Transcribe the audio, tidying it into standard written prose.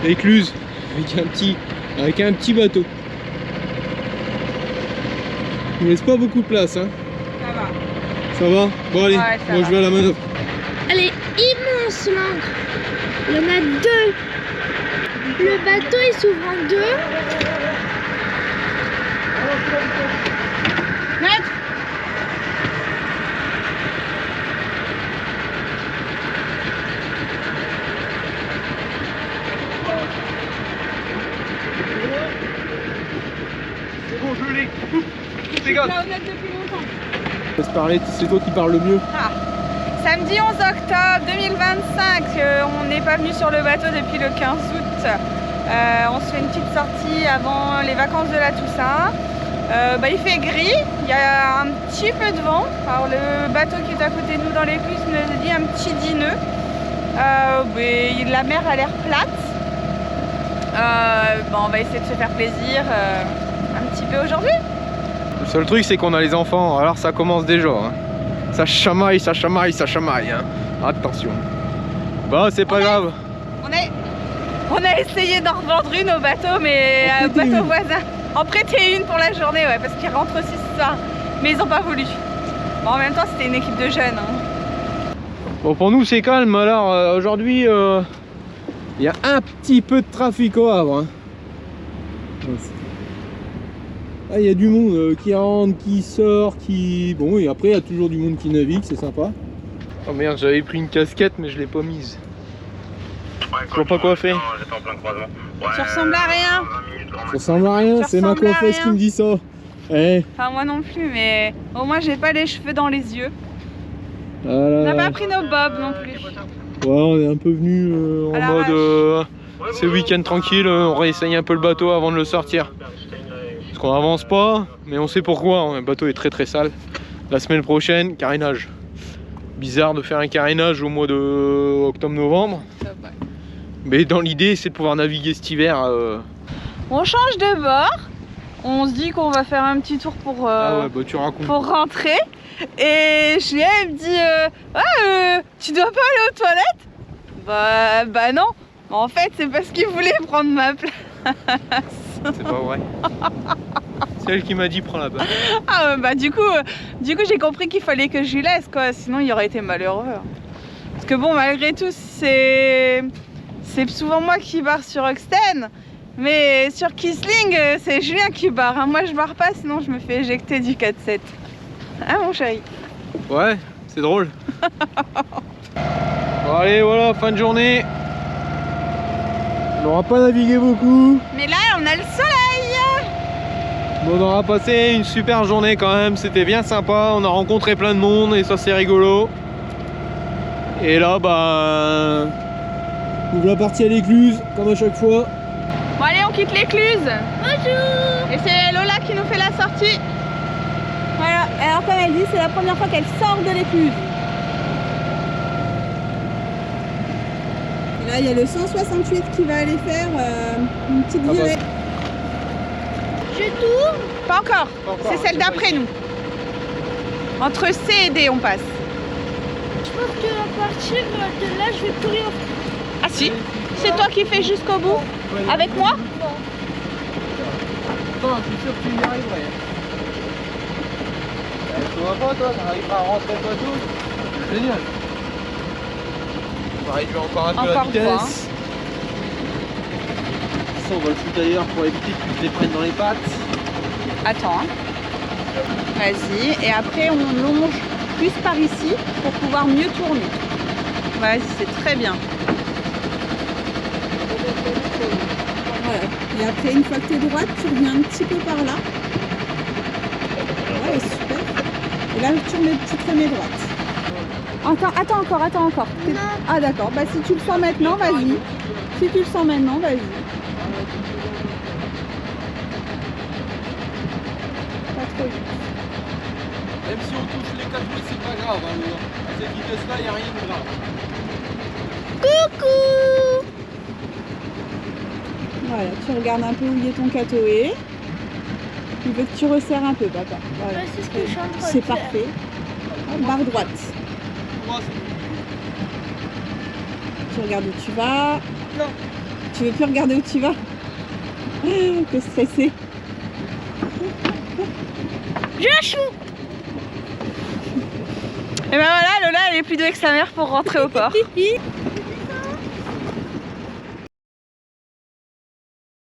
écluse avec un petit bateau. Il ne laisse pas beaucoup de place, hein. Ça va. Ça va? Bon allez, Ouais, ça moi va. je vais à la manœuvre. Elle est immense l'encre. Il y en a deux. Le bateau il s'ouvre en deux. Maître. C'est bon, je l'ai. Je suis là honnête depuis longtemps. Laisse parler, c'est toi qui parles le mieux. Ah. Samedi 11 octobre 2025, on n'est pas venu sur le bateau depuis le 15 août. On se fait une petite sortie avant les vacances de la Toussaint. Il fait gris, il y a un petit peu de vent. Alors le bateau qui est à côté de nous dans l'écluse nous dit un petit 10 nœuds. La mer a l'air plate. On va essayer de se faire plaisir un petit peu aujourd'hui. Le seul truc c'est qu'on a les enfants, alors ça commence déjà. Hein. Ça chamaille, ça chamaille, ça chamaille. Hein. Attention. Bah c'est pas grave. On a essayé d'en revendre une au bateau, mais au bateau voisin. En prêter une pour la journée, ouais, parce qu'ils rentrent aussi ce soir. Mais ils n'ont pas voulu. Bon, en même temps, c'était une équipe de jeunes. Hein. Bon, pour nous c'est calme. Alors aujourd'hui, il y a un petit peu de trafic au Havre. Hein. Ah, il y a du monde qui rentre, qui sort, qui... Bon, et après il y a toujours du monde qui navigue, c'est sympa. Oh merde, j'avais pris une casquette mais je l'ai pas mise. Je vois pas quoi faire. Tu ressembles à rien. Ça ressemble à rien, c'est ma coiffeuse qui me dit ça. Eh. Enfin moi non plus, mais au moins j'ai pas les cheveux dans les yeux. Voilà. On n'a pas pris nos bobs non plus. Ouais, on est un peu venu en mode c'est week-end tranquille, on réessaye un peu le bateau avant de le sortir. Parce qu'on avance pas, mais on sait pourquoi, hein. Le bateau est très sale. La semaine prochaine, carénage. Bizarre de faire un carénage au mois de octobre-novembre. Mais dans l'idée, c'est de pouvoir naviguer cet hiver. On change de bord. On se dit qu'on va faire un petit tour pour rentrer. Et Julien me dit tu dois pas aller aux toilettes? Bah non. En fait, c'est parce qu'il voulait prendre ma place. C'est pas vrai. C'est elle qui m'a dit prends la place. Ah du coup j'ai compris qu'il fallait que je lui laisse quoi, sinon il aurait été malheureux. Parce que bon, malgré tout, c'est souvent moi qui barre sur Oxten, mais sur Kissling c'est Julien qui barre. Hein. Moi je barre pas, sinon je me fais éjecter du 4-7. Hein mon chéri? Ouais, c'est drôle. Bon, allez, voilà, fin de journée. On n'aura pas navigué beaucoup. Mais là on a le soleil. Bon, on aura passé une super journée quand même, c'était bien sympa. On a rencontré plein de monde et ça c'est rigolo. Et là on va partir à l'écluse comme à chaque fois. Bon allez, on quitte l'écluse. Bonjour. Et c'est Lola qui nous fait la sortie. Voilà, alors comme elle dit, c'est la première fois qu'elle sort de l'écluse. Et là, il y a le 168 qui va aller faire une petite virée. Je tourne. Pas encore, c'est celle d'après nous. Entre C et D, on passe. Je pense qu'à partir de là, je vais courir. Ah si, c'est toi qui fais jusqu'au bout. Avec moi? Attends, je suis sûr que tu y arriverais. Tu vois pas toi, t'arriveras à rentrer le bateau. C'est génial. On va réduire encore un peu la vitesse. Une fois, hein. Ça, on va le foutre ailleurs pour éviter que tu te les prennes dans les pattes. Attends, hein. Vas-y, et après on longe plus par ici pour pouvoir mieux tourner. Vas-y, c'est très bien. Voilà. Et après, une fois que tu es droite, tu reviens un petit peu par là. Ouais, super. Et là, tu te remets droite. Attends encore. Ah d'accord, bah si tu le sens maintenant, vas-y. Si tu le sens maintenant, vas-y. Pas trop vite. Même si on touche les 4 roues, c'est pas grave. Hein, à cette vitesse-là, il n'y a rien de grave. Coucou. Voilà, tu regardes un peu où il est ton catoë. Il veut que tu resserres un peu, papa. Voilà. Ouais, c'est ce que je suis en train de C'est faire. parfait. Barre droite. Tu regardes où tu vas. Non. tu veux plus regarder où tu vas. T'es stressé. Je chou. Et ben voilà, Lola elle est plus douée que sa mère pour rentrer au port.